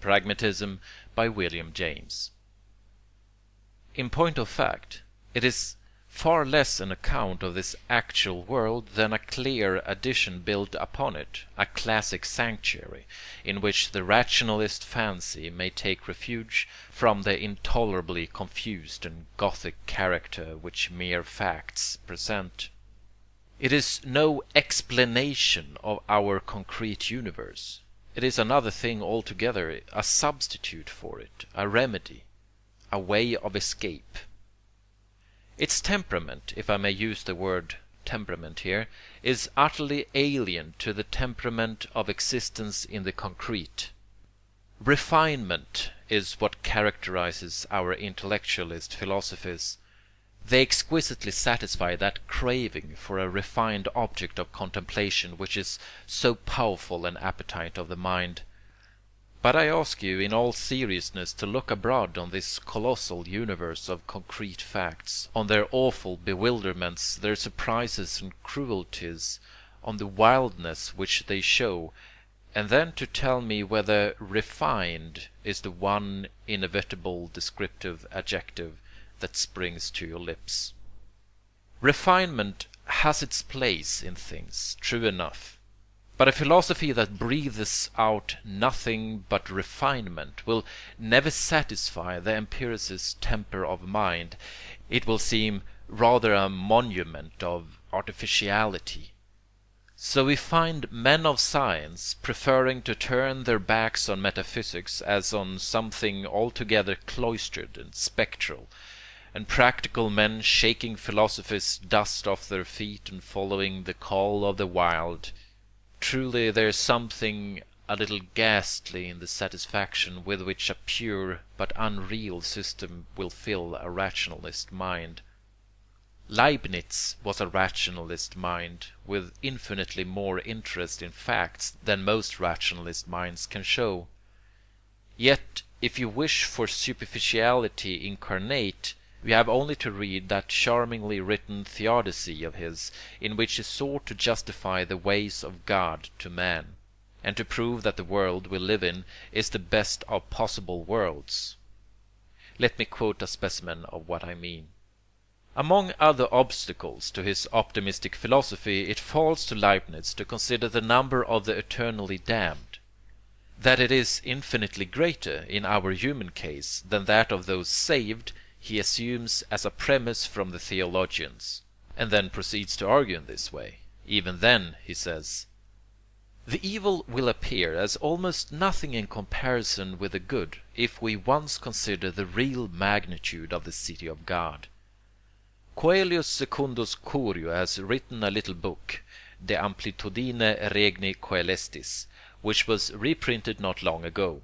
Pragmatism by William James. In point of fact, it is far less an account of this actual world than a clear addition built upon it, a classic sanctuary, in which the rationalist fancy may take refuge from the intolerably confused and Gothic character which mere facts present. It is no explanation of our concrete universe. It is another thing altogether, a substitute for it, a remedy, a way of escape. Its temperament, if I may use the word temperament here, is utterly alien to the temperament of existence in the concrete. Refinement is what characterizes our intellectualist philosophies. They exquisitely satisfy that craving for a refined object of contemplation which is so powerful an appetite of the mind. But I ask you in all seriousness to look abroad on this colossal universe of concrete facts, on their awful bewilderments, their surprises and cruelties, on the wildness which they show, and then to tell me whether refined is the one inevitable descriptive adjective that springs to your lips. Refinement has its place in things, true enough. But a philosophy that breathes out nothing but refinement will never satisfy the empiricist temper of mind. It will seem rather a monument of artificiality. So we find men of science preferring to turn their backs on metaphysics as on something altogether cloistered and spectral, and practical men shaking philosophy's dust off their feet and following the call of the wild. Truly there is something a little ghastly in the satisfaction with which a pure but unreal system will fill a rationalist mind. Leibniz was a rationalist mind, with infinitely more interest in facts than most rationalist minds can show. Yet if you wish for superficiality incarnate, you have only to read that charmingly written theodicy of his, in which he sought to justify the ways of God to man, and to prove that the world we live in is the best of possible worlds. Let me quote a specimen of what I mean. Among other obstacles to his optimistic philosophy, it falls to Leibniz to consider the number of the eternally damned. That it is infinitely greater in our human case than that of those saved, he assumes as a premise from the theologians, and then proceeds to argue in this way. Even then, he says, the evil will appear as almost nothing in comparison with the good, if we once consider the real magnitude of the city of God. Coelius Secundus Curio has written a little book, De Amplitudine Regni Coelestis, which was reprinted not long ago.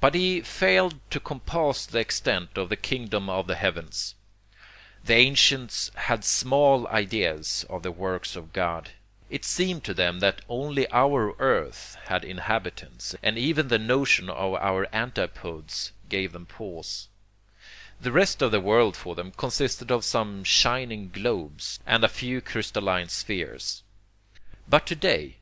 But he failed to compass the extent of the kingdom of the heavens. The ancients had small ideas of the works of God. It seemed to them that only our earth had inhabitants, and even the notion of our antipodes gave them pause. The rest of the world for them consisted of some shining globes and a few crystalline spheres. But today,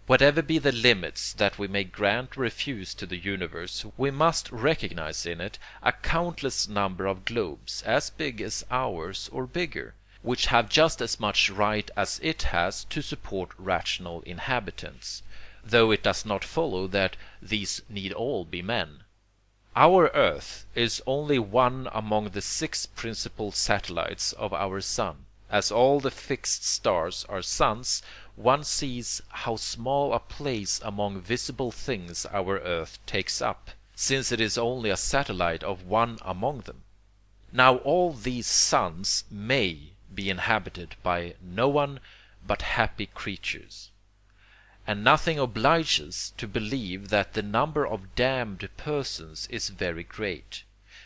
whatever be the limits that we may grant or refuse to the universe, we must recognize in it a countless number of globes, as big as ours or bigger, which have just as much right as it has to support rational inhabitants, though it does not follow that these need all be men. Our earth is only one among the 6 principal satellites of our sun. As all the fixed stars are suns, one sees how small a place among visible things our earth takes up, since it is only a satellite of one among them. Now all these suns may be inhabited by no one but happy creatures, and nothing obliges to believe that the number of damned persons is very great,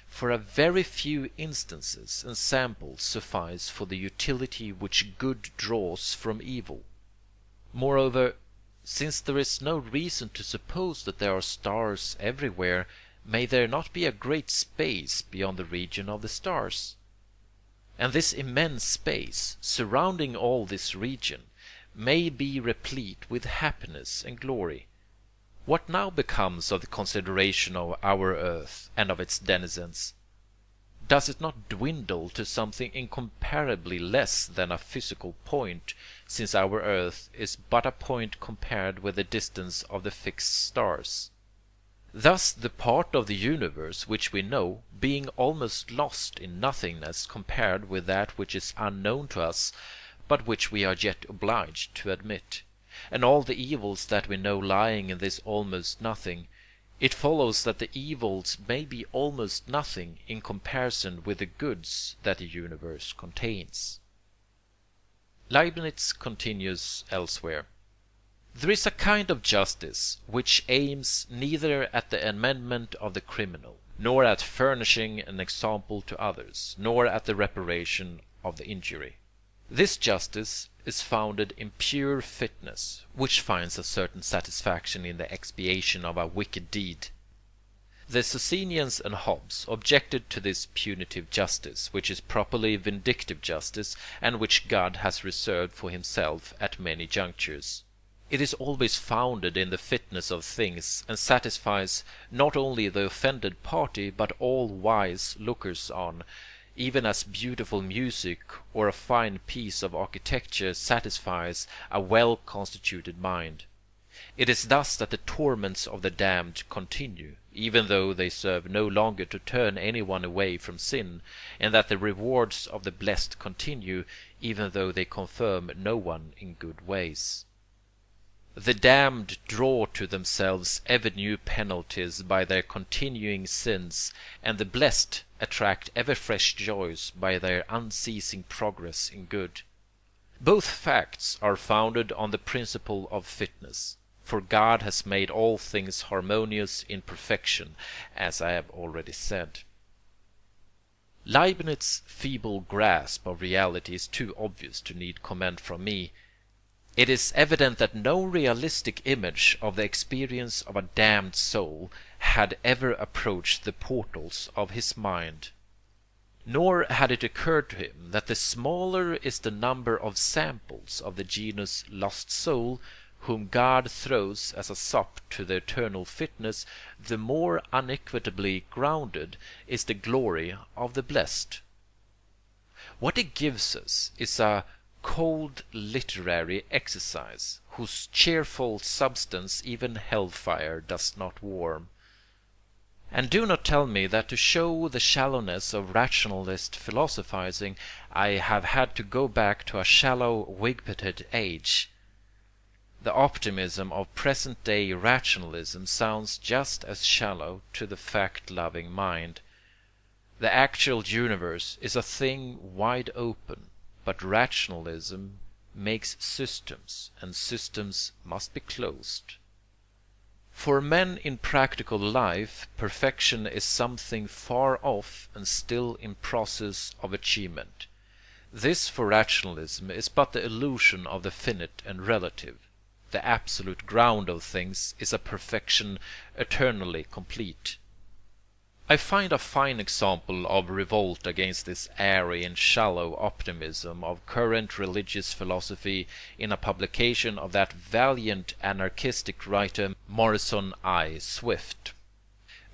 for a very few instances and samples suffice for the utility which good draws from evil. Moreover, since there is no reason to suppose that there are stars everywhere, may there not be a great space beyond the region of the stars? And this immense space, surrounding all this region, may be replete with happiness and glory. What now becomes of the consideration of our earth and of its denizens? Does it not dwindle to something incomparably less than a physical point, since our earth is but a point compared with the distance of the fixed stars? Thus the part of the universe which we know, being almost lost in nothingness compared with that which is unknown to us, but which we are yet obliged to admit, and all the evils that we know lying in this almost nothing, it follows that the evils may be almost nothing in comparison with the goods that the universe contains. Leibniz continues elsewhere: there is a kind of justice which aims neither at the amendment of the criminal, nor at furnishing an example to others, nor at the reparation of the injury. This justice is founded in pure fitness, which finds a certain satisfaction in the expiation of a wicked deed. The Socinians and Hobbes objected to this punitive justice, which is properly vindictive justice, and which God has reserved for himself at many junctures. It is always founded in the fitness of things, and satisfies not only the offended party but all wise lookers on, even as beautiful music or a fine piece of architecture satisfies a well constituted mind. It is thus that the torments of the damned continue, even though they serve no longer to turn anyone away from sin, and that the rewards of the blessed continue, even though they confirm no one in good ways. The damned draw to themselves ever new penalties by their continuing sins, and the blessed attract ever fresh joys by their unceasing progress in good. Both facts are founded on the principle of fitness, for God has made all things harmonious in perfection, as I have already said. Leibniz's feeble grasp of reality is too obvious to need comment from me. It is evident that no realistic image of the experience of a damned soul had ever approached the portals of his mind. Nor had it occurred to him that the smaller is the number of samples of the genus lost soul, whom God throws as a sop to the eternal fitness, the more unequitably grounded is the glory of the blessed. What he gives us is a cold literary exercise, whose cheerful substance even hellfire does not warm. And do not tell me that to show the shallowness of rationalist philosophizing I have had to go back to a shallow wigpetted age. The optimism of present-day rationalism sounds just as shallow to the fact-loving mind. The actual universe is a thing wide open, but rationalism makes systems, and systems must be closed. For men in practical life, perfection is something far off and still in process of achievement. This for rationalism is but the illusion of the finite and relative. The absolute ground of things is a perfection eternally complete. I find a fine example of revolt against this airy and shallow optimism of current religious philosophy in a publication of that valiant anarchistic writer Morrison I. Swift.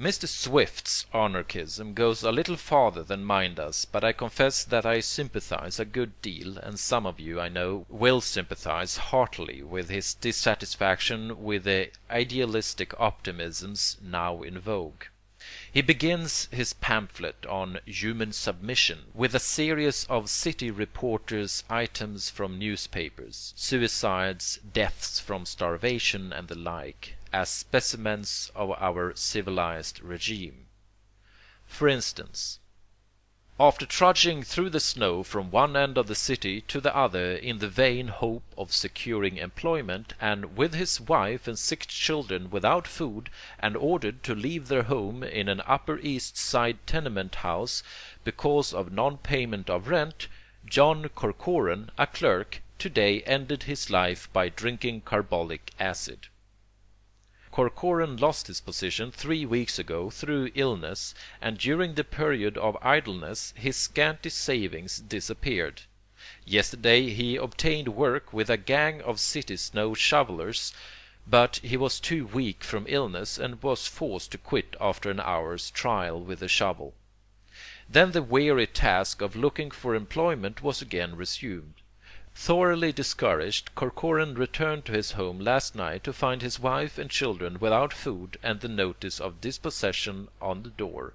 Mr. Swift's anarchism goes a little farther than mine does, but I confess that I sympathize a good deal, and some of you, I know, will sympathize heartily with his dissatisfaction with the idealistic optimisms now in vogue. He begins his pamphlet on Human Submission with a series of city reporters' items from newspapers, suicides, deaths from starvation, and the like, as specimens of our civilized regime. For instance, after trudging through the snow from one end of the city to the other in the vain hope of securing employment, and with his wife and 6 children without food, and ordered to leave their home in an Upper East Side tenement house because of non-payment of rent, John Corcoran, a clerk, today ended his life by drinking carbolic acid. Corcoran lost his position 3 weeks ago through illness, and during the period of idleness his scanty savings disappeared. Yesterday he obtained work with a gang of city snow shovelers, but he was too weak from illness and was forced to quit after an hour's trial with a shovel. Then the weary task of looking for employment was again resumed. Thoroughly discouraged, Corcoran returned to his home last night to find his wife and children without food and the notice of dispossession on the door.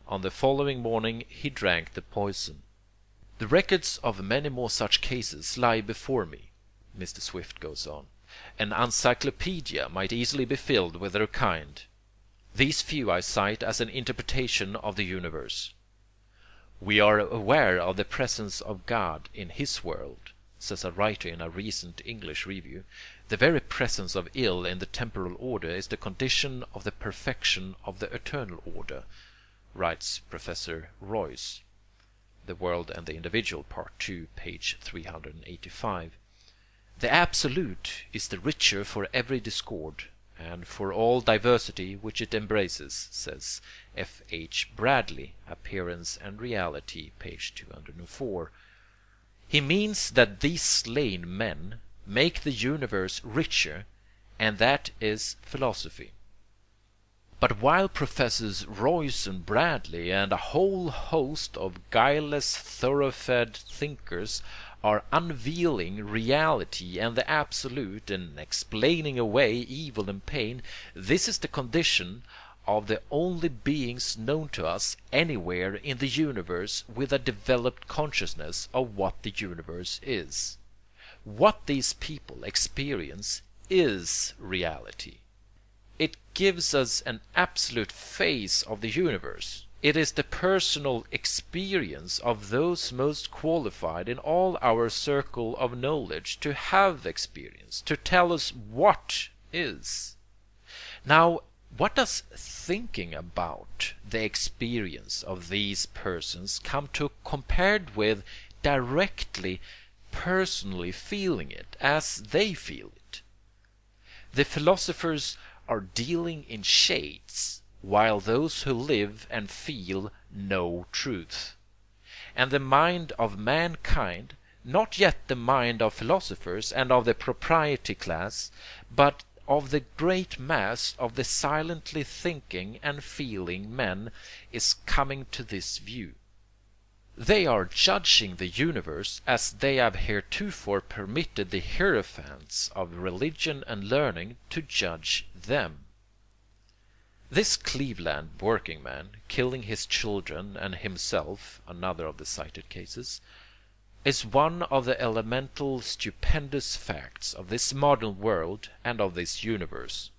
On the following morning he drank the poison. The records of many more such cases lie before me, Mr. Swift goes on. An encyclopedia might easily be filled with their kind. These few I cite as an interpretation of the universe. We are aware of the presence of God in his world, says a writer in a recent English review. The very presence of ill in the temporal order is the condition of the perfection of the eternal order, writes Professor Royce. The World and the Individual, Part 2, page 385. The absolute is the richer for every discord, and for all diversity which it embraces, says F. H. Bradley, Appearance and Reality, page 204. He means that these slain men make the universe richer, and that is philosophy. But while Professors Royce and Bradley and a whole host of guileless thoroughfed thinkers are unveiling reality and the absolute and explaining away evil and pain, this is the condition of the only beings known to us anywhere in the universe with a developed consciousness of what the universe is. What these people experience is reality. It gives us an absolute phase of the universe. It is the personal experience of those most qualified in all our circle of knowledge to have experience, to tell us what is. Now, what does thinking about the experience of these persons come to compared with directly, personally feeling it as they feel it? The philosophers are dealing in shades, while those who live and feel know truth. And the mind of mankind, not yet the mind of philosophers and of the propriety class, but of the great mass of the silently thinking and feeling men, is coming to this view. They are judging the universe as they have heretofore permitted the hierophants of religion and learning to judge them. This Cleveland working man, killing his children and himself, another of the cited cases, is one of the elemental stupendous facts of this modern world and of this universe.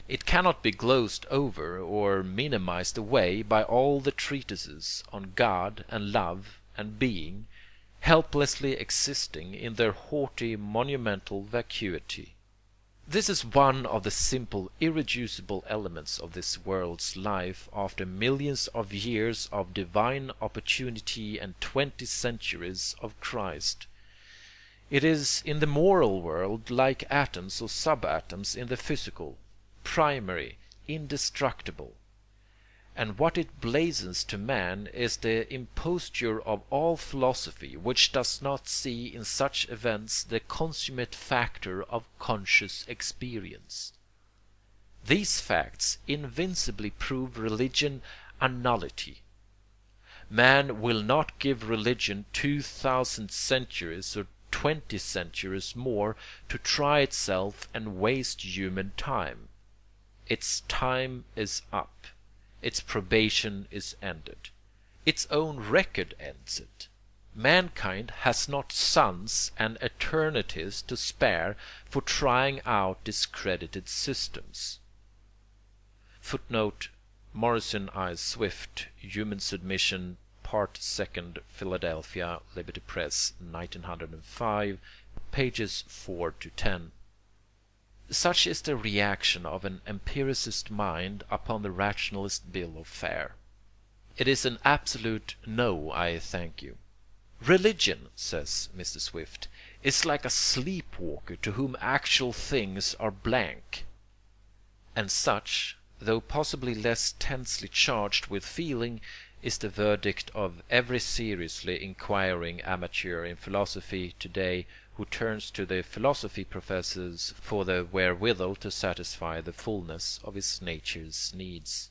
It cannot be glozed over or minimized away by all the treatises on God and love and being, helplessly existing in their haughty monumental vacuity. This is one of the simple irreducible elements of this world's life after millions of years of divine opportunity and 20 centuries of Christ. It is in the moral world like atoms or subatoms in the physical, primary, indestructible. And what it blazons to man is the imposture of all philosophy, which does not see in such events the consummate factor of conscious experience. These facts invincibly prove religion a nullity. Man will not give religion 2,000 centuries or 20 centuries more to try itself and waste human time. Its time is up. Its probation is ended. Its own record ends it. Mankind has not suns and eternities to spare for trying out discredited systems. Footnote: Morrison I. Swift, Human Submission, Part 2nd, Philadelphia, Liberty Press, 1905, pages 4 to 10. Such is the reaction of an empiricist mind upon the rationalist bill of fare. It is an absolute no, I thank you. Religion, says Mr. Swift, is like a sleepwalker to whom actual things are blank. And such, though possibly less tensely charged with feeling, is the verdict of every seriously inquiring amateur in philosophy today who turns to the philosophy professors for the wherewithal to satisfy the fullness of his nature's needs.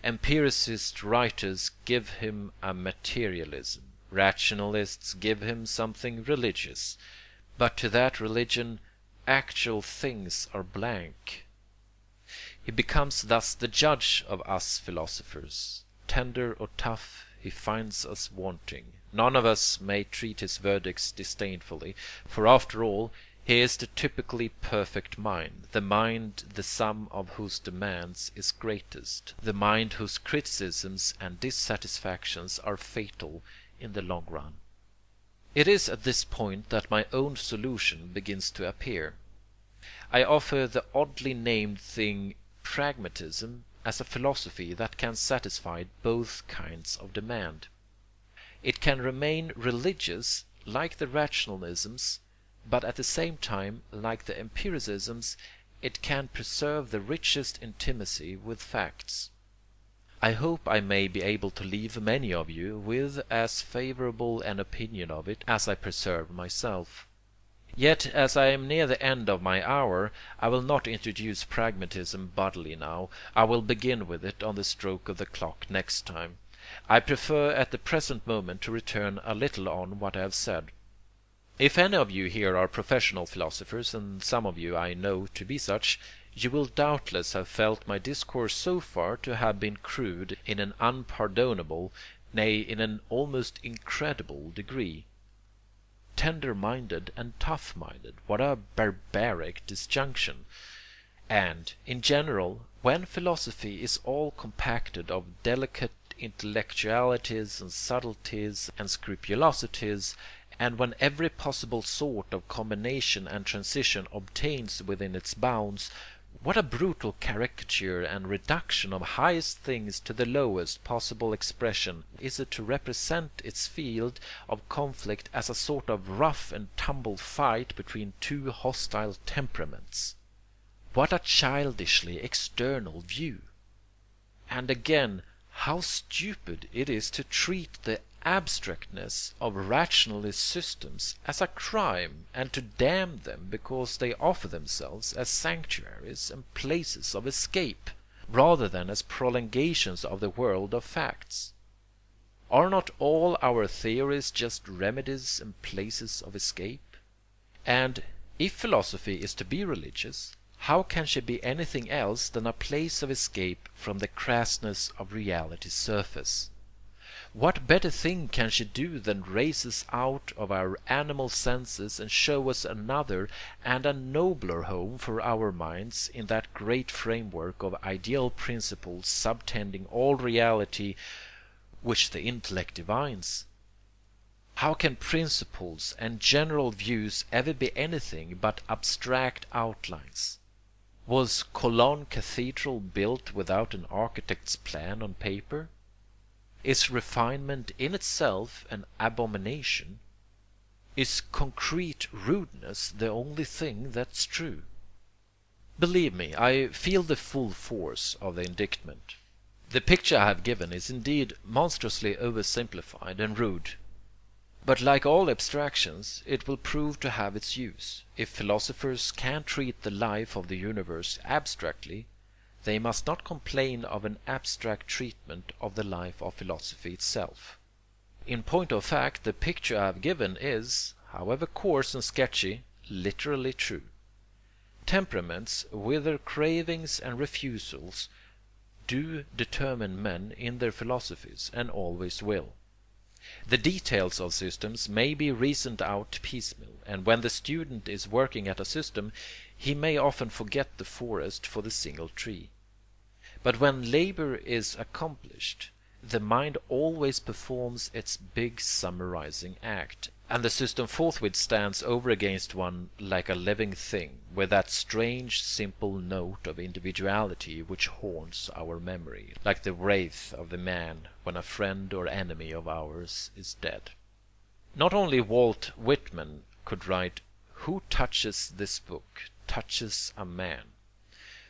Empiricist writers give him a materialism, rationalists give him something religious, but to that religion actual things are blank. He becomes thus the judge of us philosophers. Tender or tough, he finds us wanting. None of us may treat his verdicts disdainfully, for after all he is the typically perfect mind, the mind the sum of whose demands is greatest, the mind whose criticisms and dissatisfactions are fatal in the long run. It is at this point that my own solution begins to appear. I offer the oddly named thing pragmatism as a philosophy that can satisfy both kinds of demand. It can remain religious like the rationalisms, but at the same time, like the empiricisms, it can preserve the richest intimacy with facts. I hope I may be able to leave many of you with as favorable an opinion of it as I preserve myself. Yet, as I am near the end of my hour, I will not introduce pragmatism bodily now. I will begin with it on the stroke of the clock next time. I prefer at the present moment to return a little on what I have said. If any of you here are professional philosophers, and some of you I know to be such, you will doubtless have felt my discourse so far to have been crude in an unpardonable, nay, in an almost incredible degree. Tender-minded and tough-minded, what a barbaric disjunction! And, in general, when philosophy is all compacted of delicate intellectualities and subtleties and scrupulosities, and when every possible sort of combination and transition obtains within its bounds, what a brutal caricature and reduction of highest things to the lowest possible expression is it to represent its field of conflict as a sort of rough and tumble fight between two hostile temperaments! What a childishly external view! And again, how stupid it is to treat the abstractness of rationalist systems as a crime and to damn them because they offer themselves as sanctuaries and places of escape, rather than as prolongations of the world of facts. Are not all our theories just remedies and places of escape? And if philosophy is to be religious, how can she be anything else than a place of escape from the crassness of reality's surface? What better thing can she do than raise us out of our animal senses and show us another and a nobler home for our minds in that great framework of ideal principles subtending all reality which the intellect divines? How can principles and general views ever be anything but abstract outlines? Was Cologne Cathedral built without an architect's plan on paper? Is refinement in itself an abomination? Is concrete rudeness the only thing that's true? Believe me, I feel the full force of the indictment. The picture I have given is indeed monstrously oversimplified and rude. But like all abstractions, it will prove to have its use. If philosophers can treat the life of the universe abstractly, they must not complain of an abstract treatment of the life of philosophy itself. In point of fact, the picture I have given is, however coarse and sketchy, literally true. Temperaments, with their cravings and refusals, do determine men in their philosophies, and always will. The details of systems may be reasoned out piecemeal, and when the student is working at a system, he may often forget the forest for the single tree. But when labor is accomplished, the mind always performs its big summarizing act, and the system forthwith stands over against one like a living thing, with that strange simple note of individuality which haunts our memory, like the wraith of the man when a friend or enemy of ours is dead. Not only Walt Whitman could write, "Who touches this book touches a man."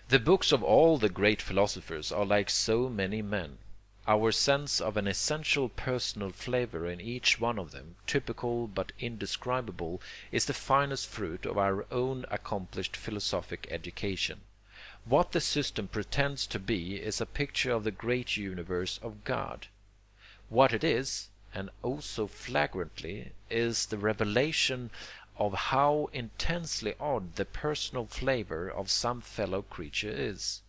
The books of all the great philosophers are like so many men. our sense of an essential personal flavor in each one of them, typical but indescribable, is the finest fruit of our own accomplished philosophic education. What the system pretends to be is a picture of the great universe of God. What it is, and oh so flagrantly, is the revelation of how intensely odd the personal flavor of some fellow creature is.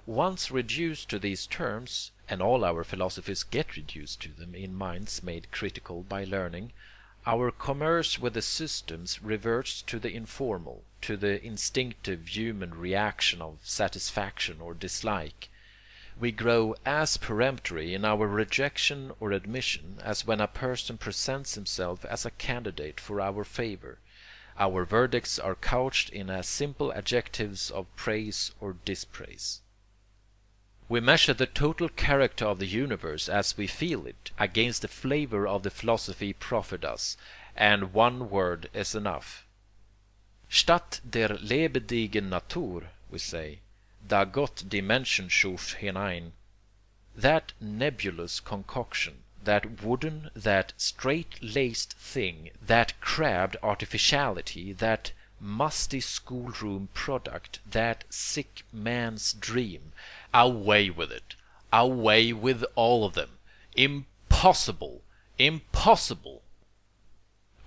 Once reduced to these terms, and all our philosophies get reduced to them in minds made critical by learning, our commerce with the systems reverts to the informal, to the instinctive human reaction of satisfaction or dislike. We grow as peremptory in our rejection or admission as when a person presents himself as a candidate for our favor. Our verdicts are couched in as simple adjectives of praise or dispraise. We measure the total character of the universe as we feel it, against the flavor of the philosophy proffered us, and one word is enough. Statt der lebendigen Natur, we say, da Gott die Menschen schuf hinein. That nebulous concoction, that wooden, that straight-laced thing, that crabbed artificiality, that musty schoolroom product, that sick man's dream, away with it, away with all of them. Impossible! Impossible!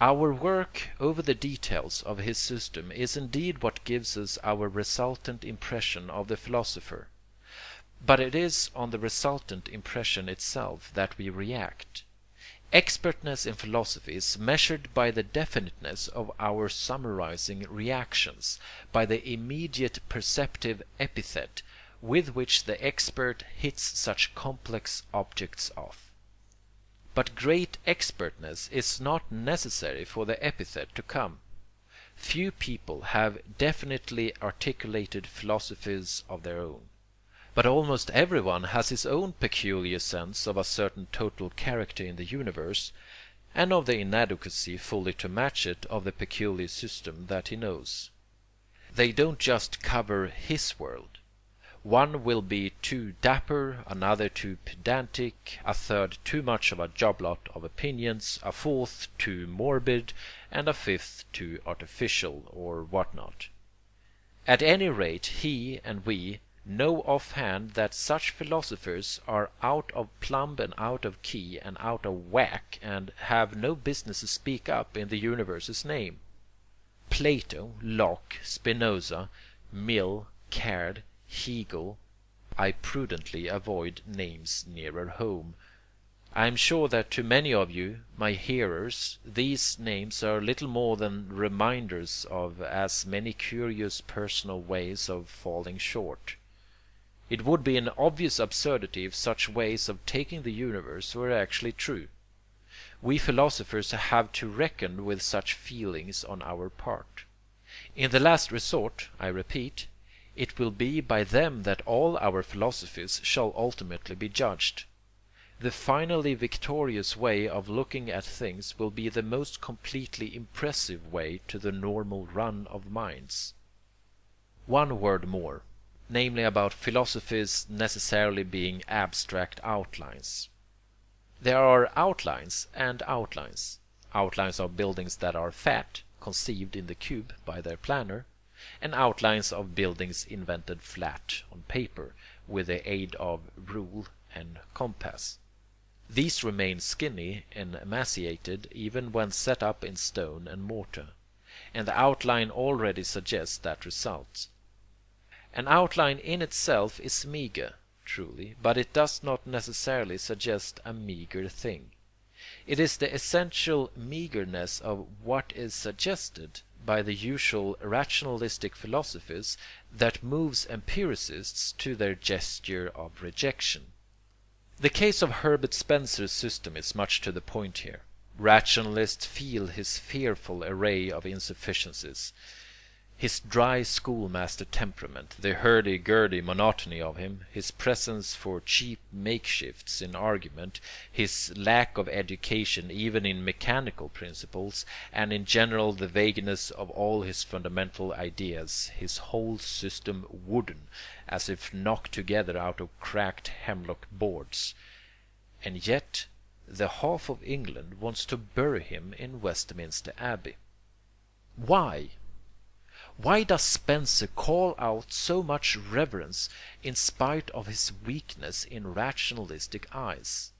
Our work over the details of his system is indeed what gives us our resultant impression of the philosopher. But it is on the resultant impression itself that we react. Expertness in philosophy is measured by the definiteness of our summarizing reactions, by the immediate perceptive epithet with which the expert hits such complex objects off. But great expertness is not necessary for the epithet to come. Few people have definitely articulated philosophies of their own. But almost everyone has his own peculiar sense of a certain total character in the universe, and of the inadequacy fully to match it of the peculiar system that he knows. They don't just cover his world. One will be too dapper, another too pedantic, a third too much of a joblot of opinions, a fourth too morbid, and a fifth too artificial, or what not. At any rate he and we know offhand that such philosophers are out of plumb and out of key and out of whack, and have no business to speak up in the universe's name. Plato, Locke, Spinoza, Mill, Caird, Hegel. I prudently avoid names nearer home. I am sure that to many of you, my hearers, these names are little more than reminders of as many curious personal ways of falling short. It would be an obvious absurdity if such ways of taking the universe were actually true. We philosophers have to reckon with such feelings on our part. In the last resort, I repeat, it will be by them that all our philosophies shall ultimately be judged. The finally victorious way of looking at things will be the most completely impressive way to the normal run of minds. One word more, namely about philosophies necessarily being abstract outlines. There are outlines and outlines. Outlines of buildings that are fat, conceived in the cube by their planner, and outlines of buildings invented flat on paper with the aid of rule and compass. These remain skinny and emaciated even when set up in stone and mortar, and the outline already suggests that result. An outline in itself is meager, truly, but it does not necessarily suggest a meager thing. It is the essential meagerness of what is suggested by the usual rationalistic philosophies that moves empiricists to their gesture of rejection. The case of Herbert Spencer's system is much to the point here. Rationalists feel his fearful array of insufficiencies, his dry schoolmaster temperament, the hurdy-gurdy monotony of him, his presence for cheap makeshifts in argument, his lack of education even in mechanical principles, and in general the vagueness of all his fundamental ideas, his whole system wooden, as if knocked together out of cracked hemlock boards. And yet the half of England wants to bury him in Westminster Abbey. Why? Why does Spencer call out so much reverence in spite of his weakness in rationalistic eyes?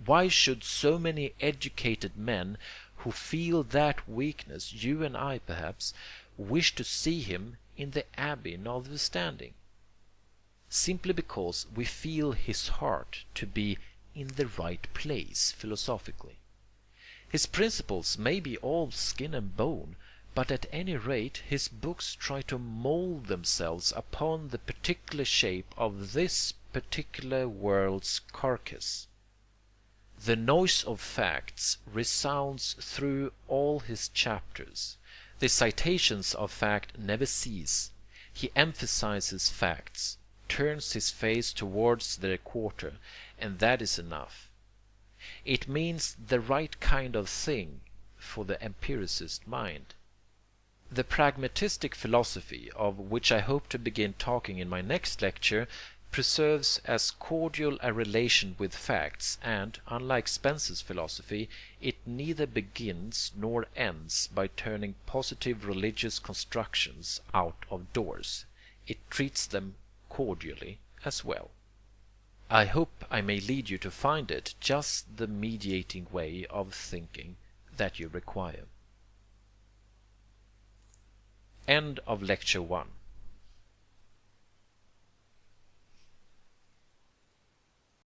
Why should so many educated men who feel that weakness, you and I perhaps, wish to see him in the Abbey notwithstanding? Simply because we feel his heart to be in the right place philosophically. His principles may be all skin and bone, but at any rate his books try to mould themselves upon the particular shape of this particular world's carcass. The noise of facts resounds through all his chapters. The citations of fact never cease. He emphasizes facts, turns his face towards their quarter, and that is enough. It means the right kind of thing for the empiricist mind. The pragmatistic philosophy, of which I hope to begin talking in my next lecture, preserves as cordial a relation with facts, and, unlike Spencer's philosophy, it neither begins nor ends by turning positive religious constructions out of doors. It treats them cordially as well. I hope I may lead you to find it just the mediating way of thinking that you require. End of Lecture 1.